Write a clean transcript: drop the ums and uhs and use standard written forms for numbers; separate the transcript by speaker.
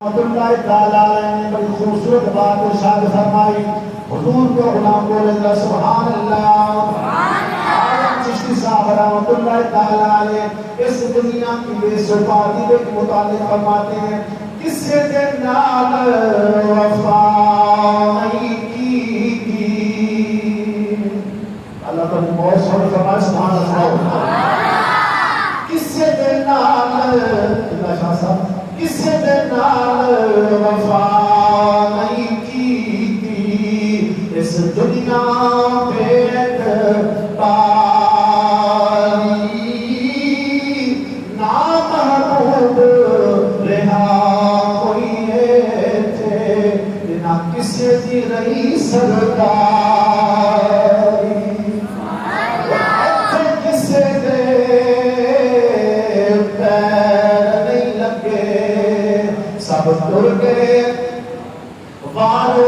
Speaker 1: اللہ تعالیٰ نے بڑی خوبصورت بات ارشاد فرمائی. حضور کے غلام بولے گا سبحان اللہ. چشتی صاحب رحمۃ اللہ تعالیٰ نے اس دنیا کی بے سپاری کے متعلق فرماتے ہیں کسے کے نال وفائی کی. اللہ تعالیٰ بہت سونے فرمائے سبحان اللہ. کسے کے نال اللہ شاہ صاحب کسے دے نال وفا نہیں کی اس دنیا پیٹ پاری نامحبوب رہا کوئی ہے تھے نہ کسے دی رہی سرکاری کسے دے سب تر گئے وارو